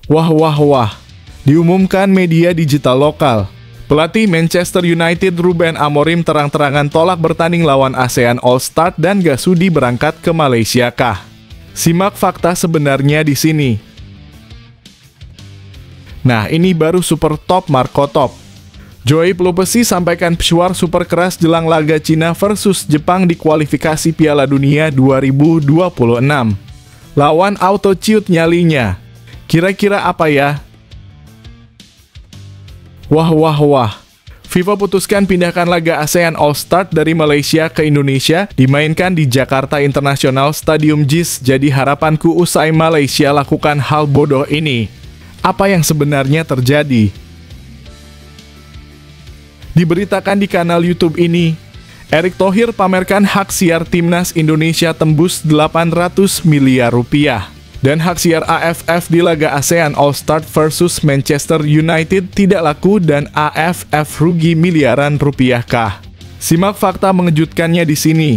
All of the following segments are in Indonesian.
Wah wah wah, diumumkan media digital lokal. Pelatih Manchester United Ruben Amorim terang-terangan tolak bertanding lawan ASEAN All-Star dan gak sudi berangkat ke Malaysia kah? Simak fakta sebenarnya di sini. Nah, ini baru super top Marco Top. Joey Pelupesi sampaikan pesuar super keras jelang laga Cina versus Jepang di kualifikasi Piala Dunia 2026. Lawan auto ciut nyalinya. Kira-kira apa ya? Wah wah wah. FIFA putuskan pindahkan laga ASEAN All-Star dari Malaysia ke Indonesia dimainkan di Jakarta International Stadium JIS. Jadi harapanku usai Malaysia lakukan hal bodoh ini. Apa yang sebenarnya terjadi? Diberitakan di kanal YouTube ini, Erick Thohir pamerkan hak siar Timnas Indonesia tembus 800 miliar rupiah. Dan hak siar AFF di laga ASEAN All-Star versus Manchester United tidak laku dan AFF rugi miliaran rupiah kah? Simak fakta mengejutkannya di sini.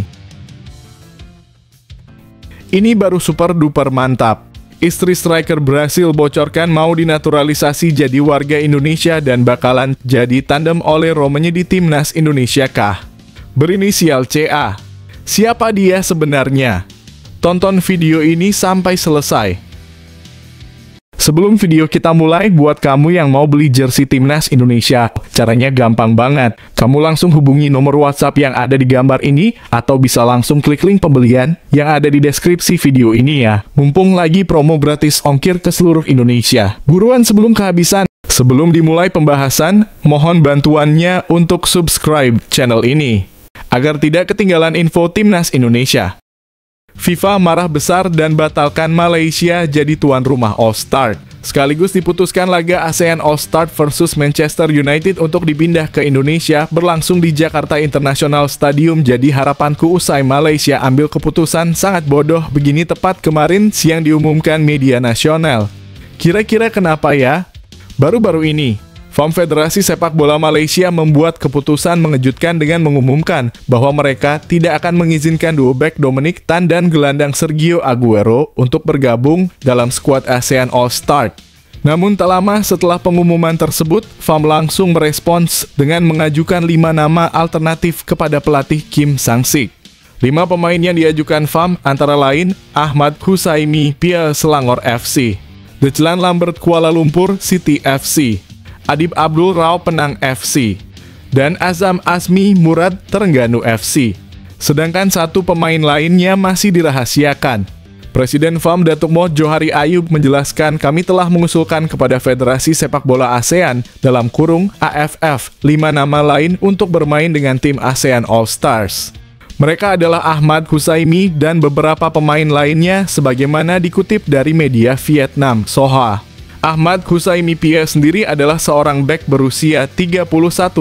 Ini baru super duper mantap. Istri striker Brasil bocorkan mau dinaturalisasi jadi warga Indonesia dan bakalan jadi tandem oleh Romanya di Timnas Indonesia kah? Berinisial CA. Siapa dia sebenarnya? Tonton video ini sampai selesai. Sebelum video kita mulai, buat kamu yang mau beli jersey Timnas Indonesia, caranya gampang banget. Kamu langsung hubungi nomor WhatsApp yang ada di gambar ini, atau bisa langsung klik link pembelian yang ada di deskripsi video ini ya. Mumpung lagi promo gratis ongkir ke seluruh Indonesia. Buruan sebelum kehabisan. Sebelum dimulai pembahasan, mohon bantuannya untuk subscribe channel ini, agar tidak ketinggalan info Timnas Indonesia. FIFA marah besar dan batalkan Malaysia jadi tuan rumah All-Star. Sekaligus diputuskan laga ASEAN All-Star versus Manchester United untuk dipindah ke Indonesia berlangsung di Jakarta International Stadium. Jadi harapanku usai Malaysia ambil keputusan sangat bodoh begini tepat kemarin siang diumumkan media nasional. Kira-kira kenapa ya? Baru-baru ini, FOM Federasi Sepak Bola Malaysia membuat keputusan mengejutkan dengan mengumumkan bahwa mereka tidak akan mengizinkan duo bek Dominic Tan dan gelandang Sergio Aguero untuk bergabung dalam skuad ASEAN All-Star. Namun tak lama setelah pengumuman tersebut, FOM langsung merespons dengan mengajukan 5 nama alternatif kepada pelatih Kim Sang-sik. 5 pemain yang diajukan FOM antara lain Ahmad Husaimi Pia Selangor FC, Declan Lambert Kuala Lumpur City FC, Adib Abdul Rao Penang FC, dan Azam Azmi Murad Terengganu FC. Sedangkan 1 pemain lainnya masih dirahasiakan. Presiden FOM Datuk Moh Johari Ayub menjelaskan kami telah mengusulkan kepada Federasi Sepak Bola ASEAN dalam kurung AFF 5 nama lain untuk bermain dengan tim ASEAN All-Stars. Mereka adalah Ahmad Husaimi dan beberapa pemain lainnya sebagaimana dikutip dari media Vietnam Soha. Ahmad Husaimi Pia sendiri adalah seorang bek berusia 31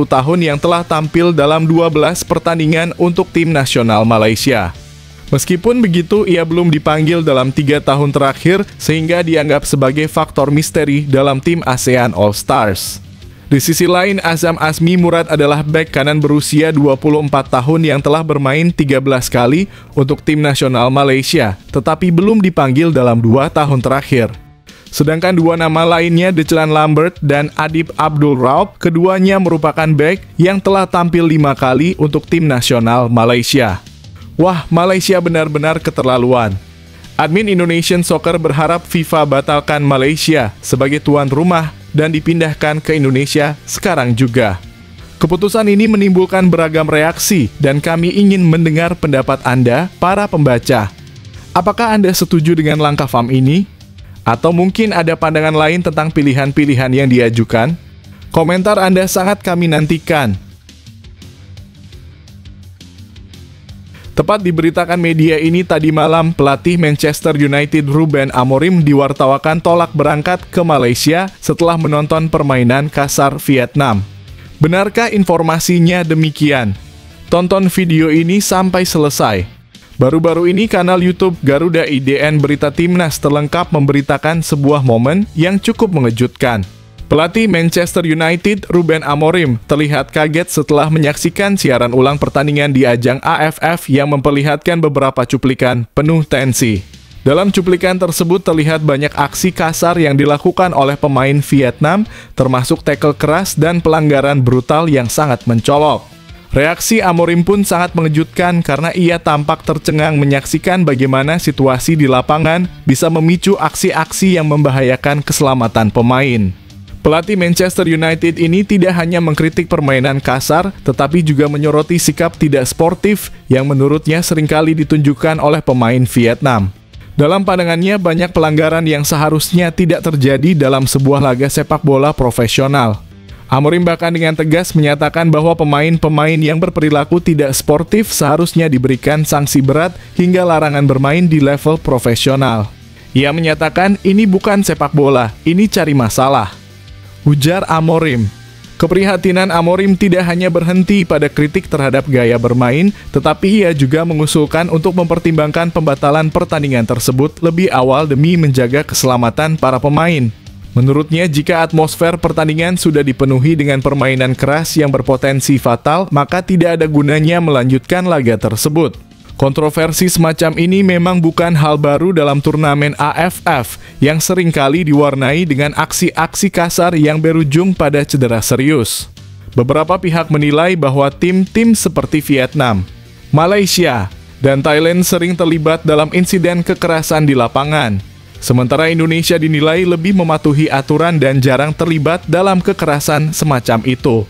tahun yang telah tampil dalam 12 pertandingan untuk tim nasional Malaysia. Meskipun begitu, ia belum dipanggil dalam 3 tahun terakhir sehingga dianggap sebagai faktor misteri dalam tim ASEAN All-Stars. Di sisi lain, Azam Azmi Murad adalah bek kanan berusia 24 tahun yang telah bermain 13 kali untuk tim nasional Malaysia, tetapi belum dipanggil dalam 2 tahun terakhir. Sedangkan 2 nama lainnya, Declan Lambert dan Adib Abdul Raub, keduanya merupakan bek yang telah tampil 5 kali untuk tim nasional Malaysia. Wah, Malaysia benar-benar keterlaluan. Admin Indonesian Soccer berharap FIFA batalkan Malaysia sebagai tuan rumah dan dipindahkan ke Indonesia sekarang juga. Keputusan ini menimbulkan beragam reaksi dan kami ingin mendengar pendapat Anda, para pembaca. Apakah Anda setuju dengan langkah FOM ini? Atau mungkin ada pandangan lain tentang pilihan-pilihan yang diajukan? Komentar Anda sangat kami nantikan. Tepat diberitakan media ini tadi malam, pelatih Manchester United Ruben Amorim diwartawakan tolak berangkat ke Malaysia setelah menonton permainan kasar Vietnam. Benarkah informasinya demikian? Tonton video ini sampai selesai. Baru-baru ini kanal YouTube Garuda IDN Berita Timnas terlengkap memberitakan sebuah momen yang cukup mengejutkan. Pelatih Manchester United Ruben Amorim terlihat kaget setelah menyaksikan siaran ulang pertandingan di ajang AFF yang memperlihatkan beberapa cuplikan penuh tensi. Dalam cuplikan tersebut terlihat banyak aksi kasar yang dilakukan oleh pemain Vietnam, termasuk tackle keras dan pelanggaran brutal yang sangat mencolok. Reaksi Amorim pun sangat mengejutkan karena ia tampak tercengang menyaksikan bagaimana situasi di lapangan bisa memicu aksi-aksi yang membahayakan keselamatan pemain. Pelatih Manchester United ini tidak hanya mengkritik permainan kasar, tetapi juga menyoroti sikap tidak sportif yang menurutnya seringkali ditunjukkan oleh pemain Vietnam. Dalam pandangannya, banyak pelanggaran yang seharusnya tidak terjadi dalam sebuah laga sepak bola profesional. Amorim bahkan dengan tegas menyatakan bahwa pemain-pemain yang berperilaku tidak sportif seharusnya diberikan sanksi berat hingga larangan bermain di level profesional. Ia menyatakan ini bukan sepak bola, ini cari masalah, ujar Amorim. Keprihatinan Amorim tidak hanya berhenti pada kritik terhadap gaya bermain, tetapi ia juga mengusulkan untuk mempertimbangkan pembatalan pertandingan tersebut lebih awal demi menjaga keselamatan para pemain. Menurutnya, jika atmosfer pertandingan sudah dipenuhi dengan permainan keras yang berpotensi fatal, maka tidak ada gunanya melanjutkan laga tersebut. Kontroversi semacam ini memang bukan hal baru dalam turnamen AFF yang seringkali diwarnai dengan aksi-aksi kasar yang berujung pada cedera serius. Beberapa pihak menilai bahwa tim-tim seperti Vietnam, Malaysia, dan Thailand sering terlibat dalam insiden kekerasan di lapangan. Sementara Indonesia dinilai lebih mematuhi aturan dan jarang terlibat dalam kekerasan semacam itu.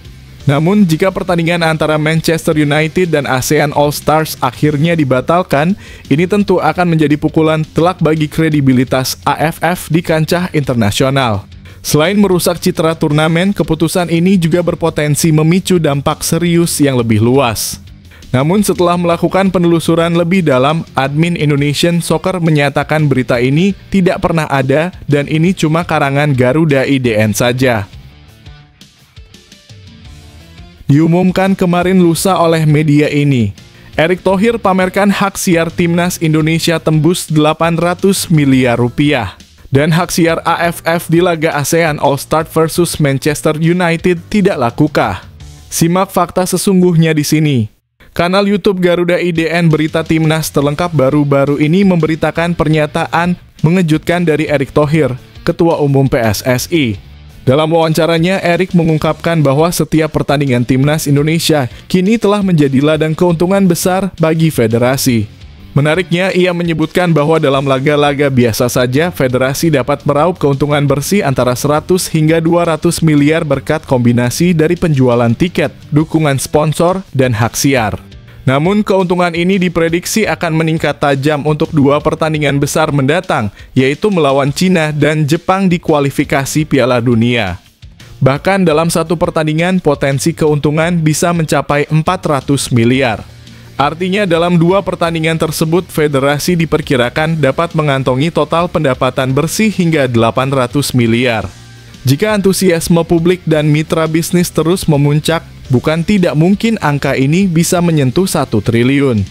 Namun, jika pertandingan antara Manchester United dan ASEAN All-Stars akhirnya dibatalkan, ini tentu akan menjadi pukulan telak bagi kredibilitas AFF di kancah internasional. Selain merusak citra turnamen, keputusan ini juga berpotensi memicu dampak serius yang lebih luas. Namun, setelah melakukan penelusuran lebih dalam, admin Indonesian Soccer menyatakan berita ini tidak pernah ada dan ini cuma karangan Garuda IDN saja. Diumumkan kemarin lusa oleh media ini, Erick Thohir pamerkan hak siar Timnas Indonesia tembus 800 miliar rupiah. Dan hak siar AFF di laga ASEAN All-Star versus Manchester United tidak lakukah? Simak fakta sesungguhnya di sini. Kanal YouTube Garuda IDN Berita Timnas terlengkap baru-baru ini memberitakan pernyataan mengejutkan dari Erick Thohir, Ketua Umum PSSI. Dalam wawancaranya, Erick mengungkapkan bahwa setiap pertandingan Timnas Indonesia kini telah menjadi ladang keuntungan besar bagi federasi. Menariknya, ia menyebutkan bahwa dalam laga-laga biasa saja, federasi dapat meraup keuntungan bersih antara 100 hingga 200 miliar berkat kombinasi dari penjualan tiket, dukungan sponsor, dan hak siar. Namun, keuntungan ini diprediksi akan meningkat tajam untuk dua pertandingan besar mendatang, yaitu melawan Cina dan Jepang di kualifikasi Piala Dunia. Bahkan dalam satu pertandingan, potensi keuntungan bisa mencapai 400 miliar. Artinya dalam dua pertandingan tersebut, federasi diperkirakan dapat mengantongi total pendapatan bersih hingga 800 miliar. Jika antusiasme publik dan mitra bisnis terus memuncak, bukan tidak mungkin angka ini bisa menyentuh 1 triliun.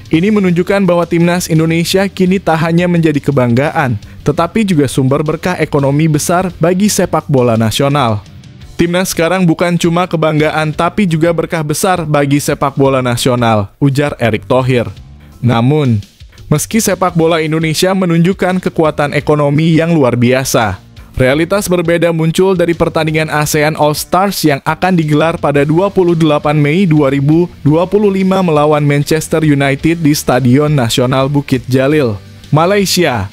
Ini menunjukkan bahwa Timnas Indonesia kini tak hanya menjadi kebanggaan, tetapi juga sumber berkah ekonomi besar bagi sepak bola nasional. Timnas sekarang bukan cuma kebanggaan, tapi juga berkah besar bagi sepak bola nasional, ujar Erick Thohir. Namun, meski sepak bola Indonesia menunjukkan kekuatan ekonomi yang luar biasa, realitas berbeda muncul dari pertandingan ASEAN All-Stars yang akan digelar pada 28 Mei 2025 melawan Manchester United di Stadion Nasional Bukit Jalil, Malaysia.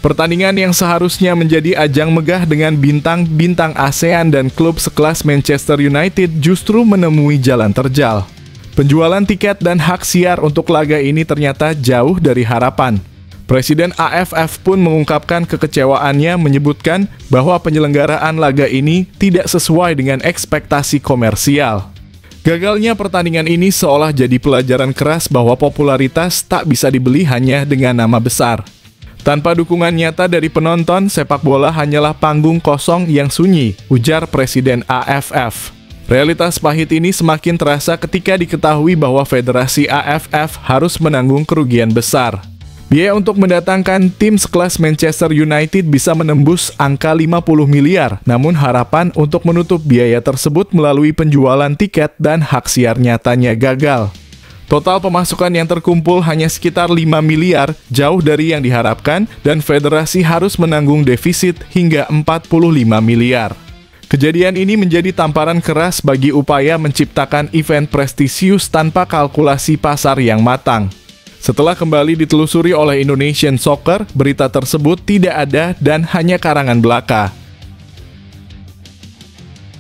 Pertandingan yang seharusnya menjadi ajang megah dengan bintang-bintang ASEAN dan klub sekelas Manchester United justru menemui jalan terjal. Penjualan tiket dan hak siar untuk laga ini ternyata jauh dari harapan. Presiden AFF pun mengungkapkan kekecewaannya menyebutkan bahwa penyelenggaraan laga ini tidak sesuai dengan ekspektasi komersial. Gagalnya pertandingan ini seolah jadi pelajaran keras bahwa popularitas tak bisa dibeli hanya dengan nama besar. Tanpa dukungan nyata dari penonton, sepak bola hanyalah panggung kosong yang sunyi, ujar Presiden AFF. Realitas pahit ini semakin terasa ketika diketahui bahwa Federasi AFF harus menanggung kerugian besar. Biaya untuk mendatangkan tim sekelas Manchester United bisa menembus angka 50 miliar, namun harapan untuk menutup biaya tersebut melalui penjualan tiket dan hak siar nyatanya gagal. Total pemasukan yang terkumpul hanya sekitar 5 miliar, jauh dari yang diharapkan, dan federasi harus menanggung defisit hingga 45 miliar. Kejadian ini menjadi tamparan keras bagi upaya menciptakan event prestisius tanpa kalkulasi pasar yang matang. Setelah kembali ditelusuri oleh Indonesian Soccer, berita tersebut tidak ada dan hanya karangan belaka.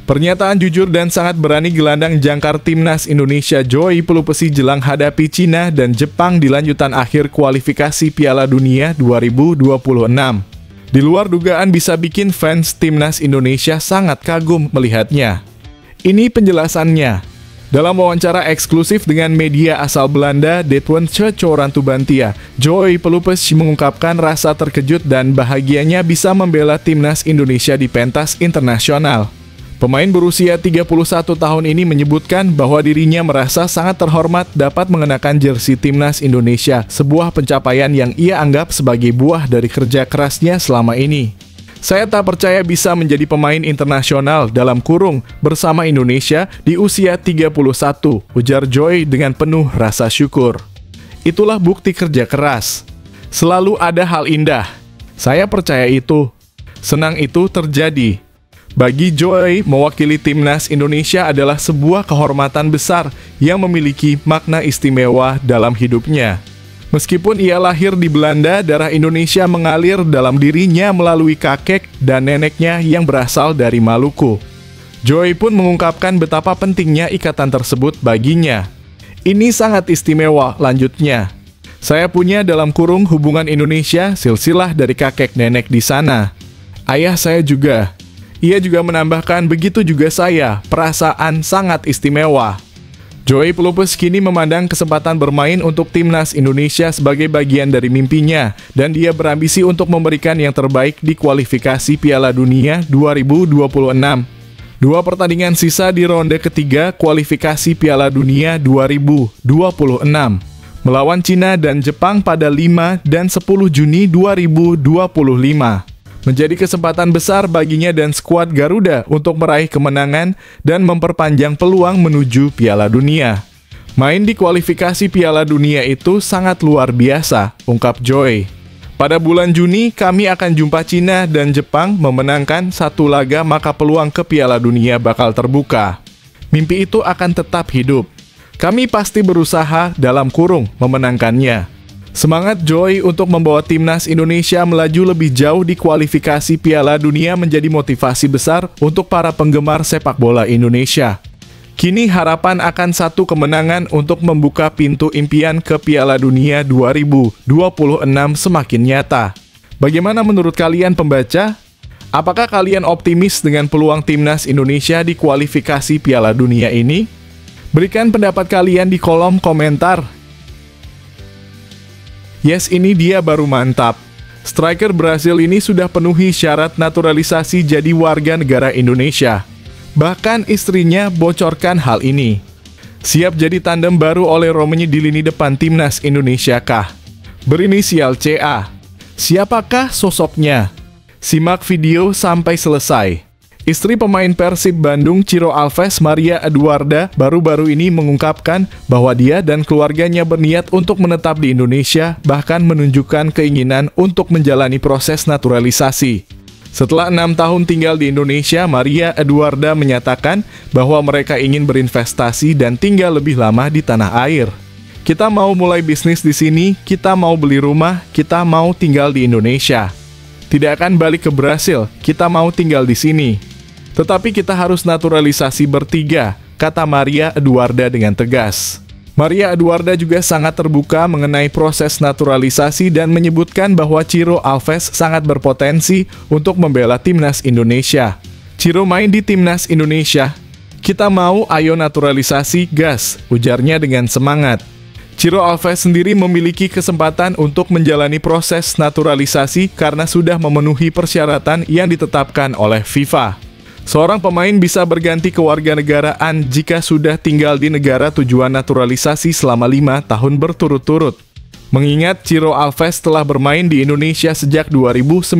Pernyataan jujur dan sangat berani gelandang jangkar timnas Indonesia Joey Pelupesi jelang hadapi Cina dan Jepang di lanjutan akhir kualifikasi Piala Dunia 2026. Di luar dugaan bisa bikin fans timnas Indonesia sangat kagum melihatnya. Ini penjelasannya. Dalam wawancara eksklusif dengan media asal Belanda, Detwentse Corantubantia, Joey Pelupesi mengungkapkan rasa terkejut dan bahagianya bisa membela timnas Indonesia di pentas internasional. Pemain berusia 31 tahun ini menyebutkan bahwa dirinya merasa sangat terhormat dapat mengenakan jersey timnas Indonesia, sebuah pencapaian yang ia anggap sebagai buah dari kerja kerasnya selama ini. Saya tak percaya bisa menjadi pemain internasional dalam kurung bersama Indonesia di usia 31, ujar Joey dengan penuh rasa syukur. Itulah bukti kerja keras. Selalu ada hal indah. Saya percaya itu. Senang itu terjadi. Bagi Joey, mewakili timnas Indonesia adalah sebuah kehormatan besar yang memiliki makna istimewa dalam hidupnya. Meskipun ia lahir di Belanda, darah Indonesia mengalir dalam dirinya melalui kakek dan neneknya yang berasal dari Maluku. Joey pun mengungkapkan betapa pentingnya ikatan tersebut baginya. Ini sangat istimewa, lanjutnya. Saya punya dalam kurung hubungan Indonesia, silsilah dari kakek nenek di sana. Ayah saya juga. Ia juga menambahkan, begitu juga saya, perasaan sangat istimewa. Joey Pelupesi kini memandang kesempatan bermain untuk timnas Indonesia sebagai bagian dari mimpinya, dan dia berambisi untuk memberikan yang terbaik di kualifikasi Piala Dunia 2026. Dua pertandingan sisa di ronde ketiga kualifikasi Piala Dunia 2026, melawan Cina dan Jepang pada 5 dan 10 Juni 2025. Menjadi kesempatan besar baginya dan skuad Garuda untuk meraih kemenangan dan memperpanjang peluang menuju Piala Dunia. Main di kualifikasi Piala Dunia itu sangat luar biasa, ungkap Joey. Pada bulan Juni, kami akan jumpa Cina dan Jepang memenangkan satu laga, maka peluang ke Piala Dunia bakal terbuka. Mimpi itu akan tetap hidup. Kami pasti berusaha dalam kurung memenangkannya. Semangat Joey untuk membawa timnas Indonesia melaju lebih jauh di kualifikasi Piala Dunia menjadi motivasi besar untuk para penggemar sepak bola Indonesia. Kini harapan akan satu kemenangan untuk membuka pintu impian ke Piala Dunia 2026 semakin nyata. Bagaimana menurut kalian pembaca? Apakah kalian optimis dengan peluang timnas Indonesia di kualifikasi Piala Dunia ini? Berikan pendapat kalian di kolom komentar. Yes, ini dia baru mantap. Striker Brasil ini sudah penuhi syarat naturalisasi jadi warga negara Indonesia. Bahkan istrinya bocorkan hal ini. Siap jadi tandem baru oleh Romanya di lini depan timnas Indonesia kah? Berinisial CA. Siapakah sosoknya? Simak video sampai selesai. Istri pemain Persib Bandung Ciro Alves, Maria Eduarda, baru-baru ini mengungkapkan bahwa dia dan keluarganya berniat untuk menetap di Indonesia, bahkan menunjukkan keinginan untuk menjalani proses naturalisasi. Setelah 6 tahun tinggal di Indonesia, Maria Eduarda menyatakan bahwa mereka ingin berinvestasi dan tinggal lebih lama di tanah air. Kita mau mulai bisnis di sini, kita mau beli rumah, kita mau tinggal di Indonesia. Tidak akan balik ke Brasil, kita mau tinggal di sini. Tetapi kita harus naturalisasi bertiga, kata Maria Eduarda dengan tegas. Maria Eduarda juga sangat terbuka mengenai proses naturalisasi dan menyebutkan bahwa Ciro Alves sangat berpotensi untuk membela timnas Indonesia. Ciro main di timnas Indonesia. Kita mau, ayo naturalisasi, gas, ujarnya dengan semangat. Ciro Alves sendiri memiliki kesempatan untuk menjalani proses naturalisasi karena sudah memenuhi persyaratan yang ditetapkan oleh FIFA. Seorang pemain bisa berganti kewarganegaraan jika sudah tinggal di negara tujuan naturalisasi selama 5 tahun berturut-turut. Mengingat Ciro Alves telah bermain di Indonesia sejak 2019,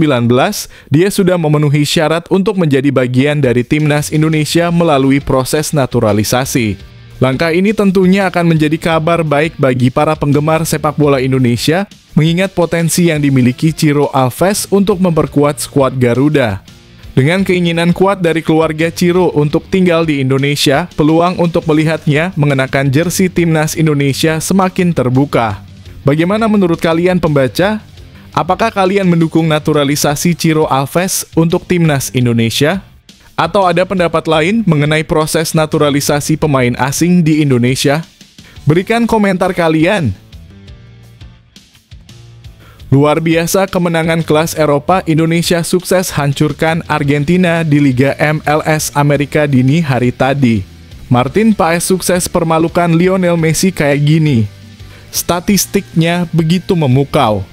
dia sudah memenuhi syarat untuk menjadi bagian dari timnas Indonesia melalui proses naturalisasi. Langkah ini tentunya akan menjadi kabar baik bagi para penggemar sepak bola Indonesia, mengingat potensi yang dimiliki Ciro Alves untuk memperkuat skuad Garuda. Dengan keinginan kuat dari keluarga Ciro untuk tinggal di Indonesia, peluang untuk melihatnya mengenakan jersey timnas Indonesia semakin terbuka. Bagaimana menurut kalian pembaca? Apakah kalian mendukung naturalisasi Ciro Alves untuk timnas Indonesia? Atau ada pendapat lain mengenai proses naturalisasi pemain asing di Indonesia? Berikan komentar kalian. Luar biasa kemenangan kelas Eropa, Indonesia sukses hancurkan Argentina di Liga MLS Amerika dini hari tadi. Martin Paes sukses permalukan Lionel Messi kayak gini. Statistiknya begitu memukau.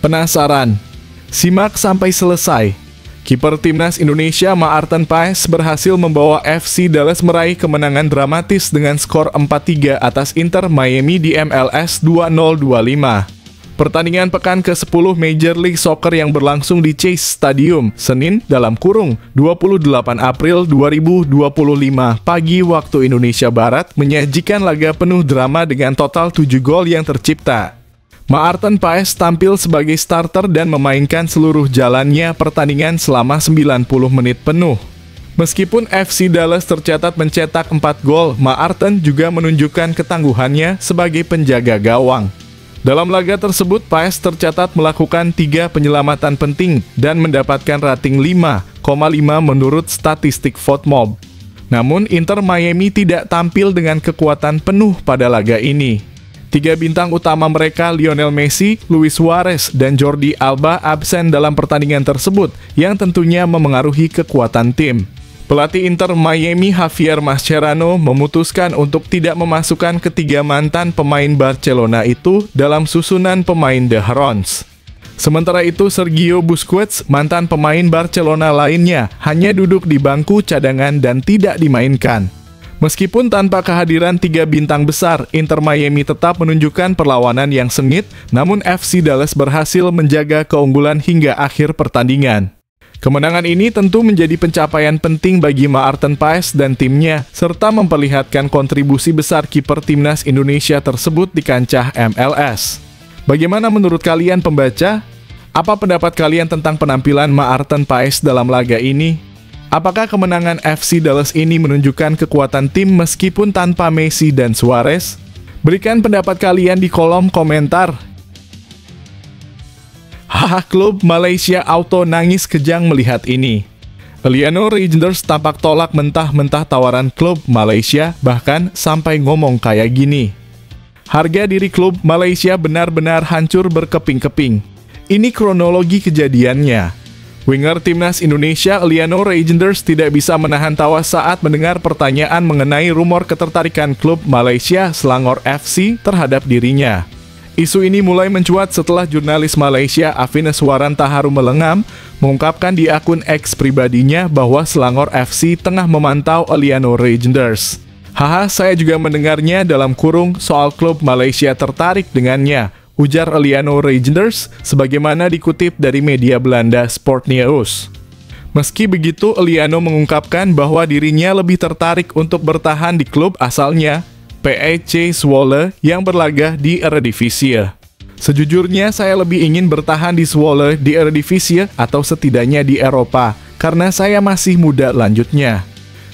Penasaran? Simak sampai selesai. Kiper timnas Indonesia Maarten Paes berhasil membawa FC Dallas meraih kemenangan dramatis dengan skor 4-3 atas Inter Miami di MLS 2025. Pertandingan pekan ke-10 Major League Soccer yang berlangsung di Chase Stadium, Senin, 28 April 2025 pagi waktu Indonesia Barat, menyajikan laga penuh drama dengan total 7 gol yang tercipta. Maarten Paes tampil sebagai starter dan memainkan seluruh jalannya pertandingan selama 90 menit penuh. Meskipun FC Dallas tercatat mencetak 4 gol, Maarten juga menunjukkan ketangguhannya sebagai penjaga gawang. Dalam laga tersebut, Paes tercatat melakukan 3 penyelamatan penting dan mendapatkan rating 5,5 menurut statistik FotMob. Namun, Inter Miami tidak tampil dengan kekuatan penuh pada laga ini. 3 bintang utama mereka, Lionel Messi, Luis Suarez, dan Jordi Alba absen dalam pertandingan tersebut, yang tentunya memengaruhi kekuatan tim. Pelatih Inter Miami Javier Mascherano memutuskan untuk tidak memasukkan ketiga mantan pemain Barcelona itu dalam susunan pemain The Herons. Sementara itu, Sergio Busquets, mantan pemain Barcelona lainnya, hanya duduk di bangku cadangan dan tidak dimainkan. Meskipun tanpa kehadiran 3 bintang besar, Inter Miami tetap menunjukkan perlawanan yang sengit, namun FC Dallas berhasil menjaga keunggulan hingga akhir pertandingan. Kemenangan ini tentu menjadi pencapaian penting bagi Maarten Paes dan timnya, serta memperlihatkan kontribusi besar kiper timnas Indonesia tersebut di kancah MLS. Bagaimana menurut kalian pembaca? Apa pendapat kalian tentang penampilan Maarten Paes dalam laga ini? Apakah kemenangan FC Dallas ini menunjukkan kekuatan tim meskipun tanpa Messi dan Suarez? Berikan pendapat kalian di kolom komentar. Haha, klub Malaysia Auto nangis kejang melihat ini. Eliano Rangers tampak tolak mentah-mentah tawaran klub Malaysia, bahkan sampai ngomong kayak gini. Harga diri klub Malaysia benar-benar hancur berkeping-keping. Ini kronologi kejadiannya. Winger timnas Indonesia Eliano Rangers tidak bisa menahan tawa saat mendengar pertanyaan mengenai rumor ketertarikan klub Malaysia Selangor FC terhadap dirinya. Isu ini mulai mencuat setelah jurnalis Malaysia Afines Waran Taharu Melengam mengungkapkan di akun X pribadinya bahwa Selangor FC tengah memantau Eliano Rangers. Haha, saya juga mendengarnya dalam kurung soal klub Malaysia tertarik dengannya, ujar Eliano Rangers, sebagaimana dikutip dari media Belanda Sport News. Meski begitu, Eliano mengungkapkan bahwa dirinya lebih tertarik untuk bertahan di klub asalnya, PEC Zwolle, yang berlaga di Eredivisie. Sejujurnya, saya lebih ingin bertahan di Zwolle di Eredivisie atau setidaknya di Eropa, karena saya masih muda lanjutnya.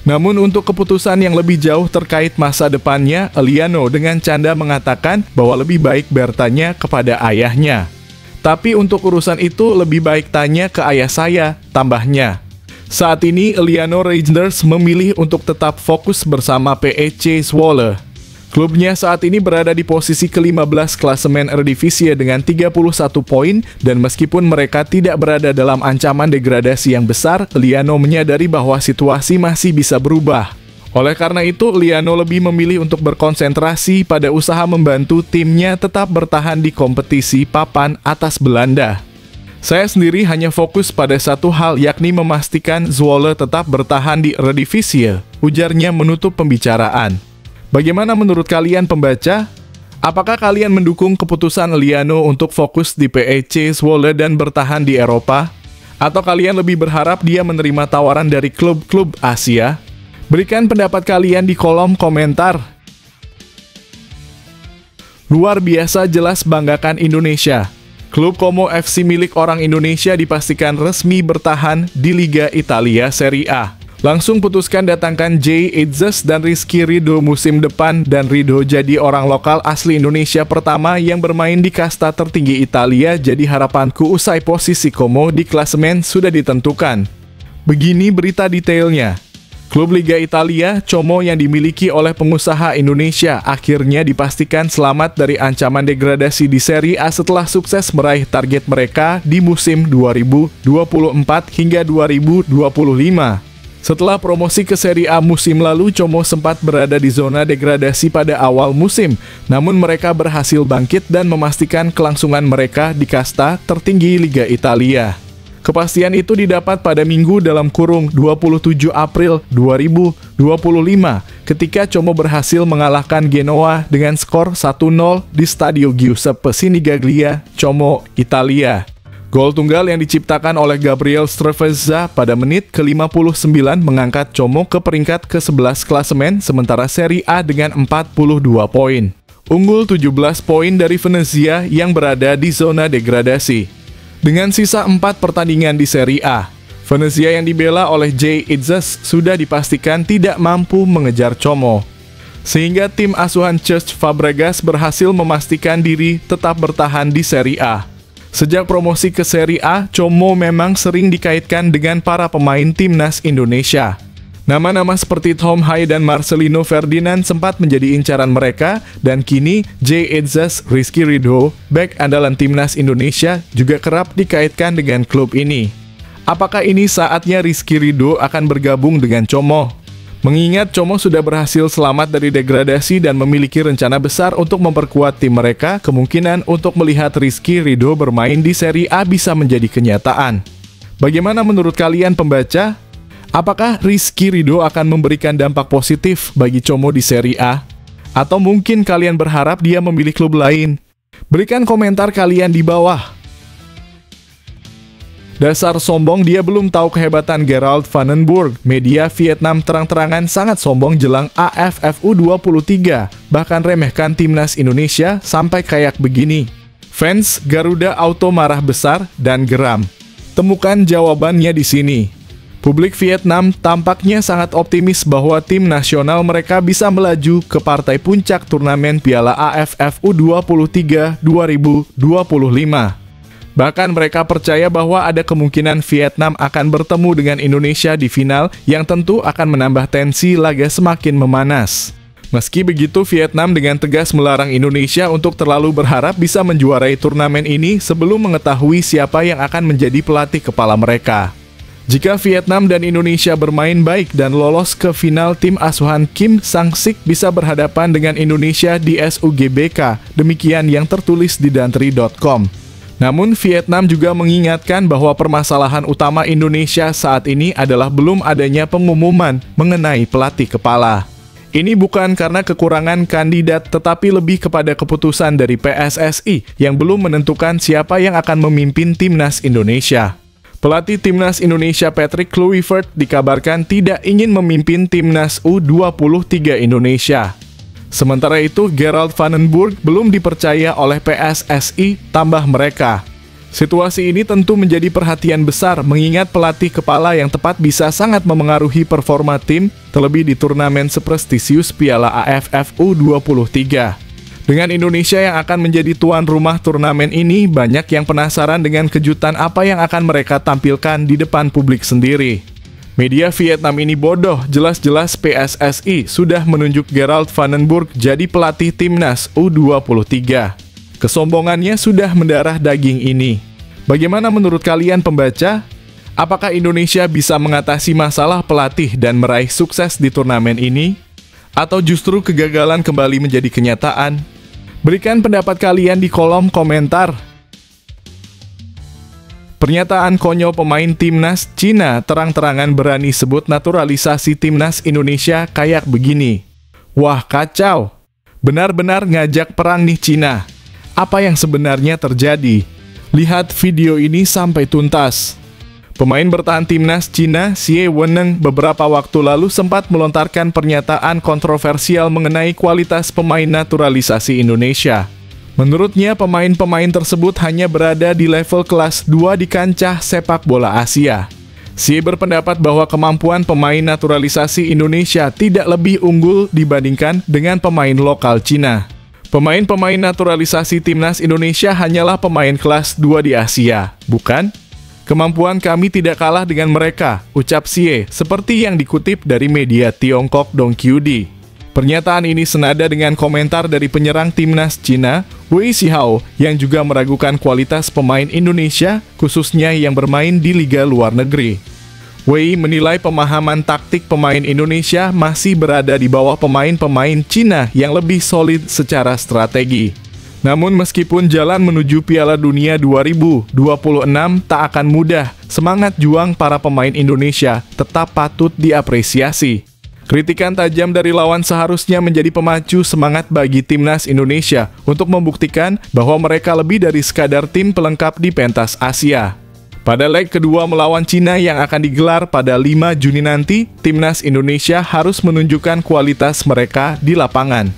Namun untuk keputusan yang lebih jauh terkait masa depannya, Eliano dengan canda mengatakan bahwa lebih baik bertanya kepada ayahnya. Tapi untuk urusan itu lebih baik tanya ke ayah saya, tambahnya. Saat ini Eliano Rangers memilih untuk tetap fokus bersama PEC Zwolle. Klubnya saat ini berada di posisi ke-15 klasemen Eredivisie dengan 31 poin, dan meskipun mereka tidak berada dalam ancaman degradasi yang besar, Eliano menyadari bahwa situasi masih bisa berubah. Oleh karena itu, Eliano lebih memilih untuk berkonsentrasi pada usaha membantu timnya tetap bertahan di kompetisi papan atas Belanda. Saya sendiri hanya fokus pada satu hal, yakni memastikan Zwolle tetap bertahan di Eredivisie, ujarnya menutup pembicaraan. Bagaimana menurut kalian pembaca? Apakah kalian mendukung keputusan Eliano untuk fokus di PEC Zwolle dan bertahan di Eropa? Atau kalian lebih berharap dia menerima tawaran dari klub-klub Asia? Berikan pendapat kalian di kolom komentar. Luar biasa jelas banggakan Indonesia. Klub Como FC milik orang Indonesia dipastikan resmi bertahan di Liga Italia Serie A. Langsung putuskan datangkan Jay Itzes dan Rizky Ridho musim depan, dan Ridho jadi orang lokal asli Indonesia pertama yang bermain di kasta tertinggi Italia, jadi harapanku usai posisi Como di klasemen sudah ditentukan. Begini berita detailnya. Klub Liga Italia, Como yang dimiliki oleh pengusaha Indonesia akhirnya dipastikan selamat dari ancaman degradasi di Serie A setelah sukses meraih target mereka di musim 2024 hingga 2025. Setelah promosi ke Serie A musim lalu, Como sempat berada di zona degradasi pada awal musim, namun mereka berhasil bangkit dan memastikan kelangsungan mereka di kasta tertinggi Liga Italia. Kepastian itu didapat pada Minggu dalam kurung 27 April 2025 ketika Como berhasil mengalahkan Genoa dengan skor 1-0 di Stadio Giuseppe Sinigaglia, Como, Italia. Gol tunggal yang diciptakan oleh Gabriel Strefezza pada menit ke-59 mengangkat Como ke peringkat ke-11 klasemen, sementara Serie A dengan 42 poin. Unggul 17 poin dari Venezia yang berada di zona degradasi. Dengan sisa 4 pertandingan di Serie A, Venezia yang dibela oleh Jay Itzes sudah dipastikan tidak mampu mengejar Como. Sehingga tim asuhan Cesc Fabregas berhasil memastikan diri tetap bertahan di Serie A. Sejak promosi ke Serie A, Como memang sering dikaitkan dengan para pemain timnas Indonesia. Nama-nama seperti Tom Hai dan Marcelino Ferdinand sempat menjadi incaran mereka, dan kini Jay Itzes, Rizky Ridho, bek andalan timnas Indonesia, juga kerap dikaitkan dengan klub ini. Apakah ini saatnya Rizky Ridho akan bergabung dengan Como? Mengingat Como sudah berhasil selamat dari degradasi dan memiliki rencana besar untuk memperkuat tim mereka, kemungkinan untuk melihat Rizky Ridho bermain di Serie A bisa menjadi kenyataan. Bagaimana menurut kalian pembaca? Apakah Rizky Ridho akan memberikan dampak positif bagi Como di Serie A? Atau mungkin kalian berharap dia memilih klub lain? Berikan komentar kalian di bawah. Dasar sombong, dia belum tahu kehebatan Gerald van den Burg. Media Vietnam terang-terangan sangat sombong jelang AFF U23, bahkan remehkan timnas Indonesia sampai kayak begini. Fans Garuda Auto marah besar dan geram. Temukan jawabannya di sini. Publik Vietnam tampaknya sangat optimis bahwa tim nasional mereka bisa melaju ke partai puncak turnamen Piala AFF U23 2025. Bahkan mereka percaya bahwa ada kemungkinan Vietnam akan bertemu dengan Indonesia di final, yang tentu akan menambah tensi laga semakin memanas. Meski begitu, Vietnam dengan tegas melarang Indonesia untuk terlalu berharap bisa menjuarai turnamen ini sebelum mengetahui siapa yang akan menjadi pelatih kepala mereka. Jika Vietnam dan Indonesia bermain baik dan lolos ke final, tim asuhan Kim Sang-sik bisa berhadapan dengan Indonesia di SUGBK, demikian yang tertulis di dantri.com. Namun Vietnam juga mengingatkan bahwa permasalahan utama Indonesia saat ini adalah belum adanya pengumuman mengenai pelatih kepala. Ini bukan karena kekurangan kandidat, tetapi lebih kepada keputusan dari PSSI yang belum menentukan siapa yang akan memimpin timnas Indonesia. Pelatih timnas Indonesia Patrick Kluivert dikabarkan tidak ingin memimpin timnas U23 Indonesia. Sementara itu, Gerald van den Burg belum dipercaya oleh PSSI, tambah mereka. Situasi ini tentu menjadi perhatian besar mengingat pelatih kepala yang tepat bisa sangat memengaruhi performa tim, terlebih di turnamen seprestisius Piala AFF U23. Dengan Indonesia yang akan menjadi tuan rumah turnamen ini, banyak yang penasaran dengan kejutan apa yang akan mereka tampilkan di depan publik sendiri. Media Vietnam ini bodoh, jelas-jelas PSSI sudah menunjuk Gerald van den Burg jadi pelatih timnas U23. Kesombongannya sudah mendarah daging ini. Bagaimana menurut kalian pembaca? Apakah Indonesia bisa mengatasi masalah pelatih dan meraih sukses di turnamen ini? Atau justru kegagalan kembali menjadi kenyataan? Berikan pendapat kalian di kolom komentar. Pernyataan konyol pemain timnas Cina terang-terangan berani sebut naturalisasi timnas Indonesia kayak begini. Wah, kacau. Benar-benar ngajak perang nih Cina. Apa yang sebenarnya terjadi? Lihat video ini sampai tuntas. Pemain bertahan timnas Cina, Xie Weneng, beberapa waktu lalu sempat melontarkan pernyataan kontroversial mengenai kualitas pemain naturalisasi Indonesia. Menurutnya, pemain-pemain tersebut hanya berada di level kelas 2 di kancah sepak bola Asia. Xie berpendapat bahwa kemampuan pemain naturalisasi Indonesia tidak lebih unggul dibandingkan dengan pemain lokal Cina. Pemain-pemain naturalisasi timnas Indonesia hanyalah pemain kelas 2 di Asia, bukan? Kemampuan kami tidak kalah dengan mereka, ucap Xie, seperti yang dikutip dari media Tiongkok Dongqiudi. Pernyataan ini senada dengan komentar dari penyerang timnas Cina, Wei Xihao, yang juga meragukan kualitas pemain Indonesia, khususnya yang bermain di liga luar negeri. Wei menilai pemahaman taktik pemain Indonesia masih berada di bawah pemain-pemain Cina yang lebih solid secara strategi. Namun meskipun jalan menuju Piala Dunia 2026 tak akan mudah, semangat juang para pemain Indonesia tetap patut diapresiasi. Kritikan tajam dari lawan seharusnya menjadi pemacu semangat bagi timnas Indonesia untuk membuktikan bahwa mereka lebih dari sekadar tim pelengkap di pentas Asia. Pada leg kedua melawan Cina yang akan digelar pada 5 Juni nanti, timnas Indonesia harus menunjukkan kualitas mereka di lapangan.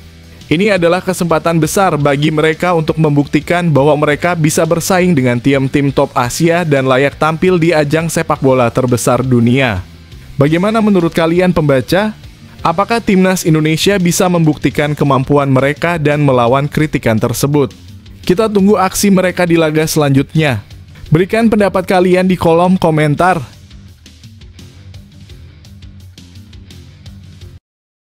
Ini adalah kesempatan besar bagi mereka untuk membuktikan bahwa mereka bisa bersaing dengan tim-tim top Asia dan layak tampil di ajang sepak bola terbesar dunia. Bagaimana menurut kalian pembaca? Apakah timnas Indonesia bisa membuktikan kemampuan mereka dan melawan kritikan tersebut? Kita tunggu aksi mereka di laga selanjutnya. Berikan pendapat kalian di kolom komentar.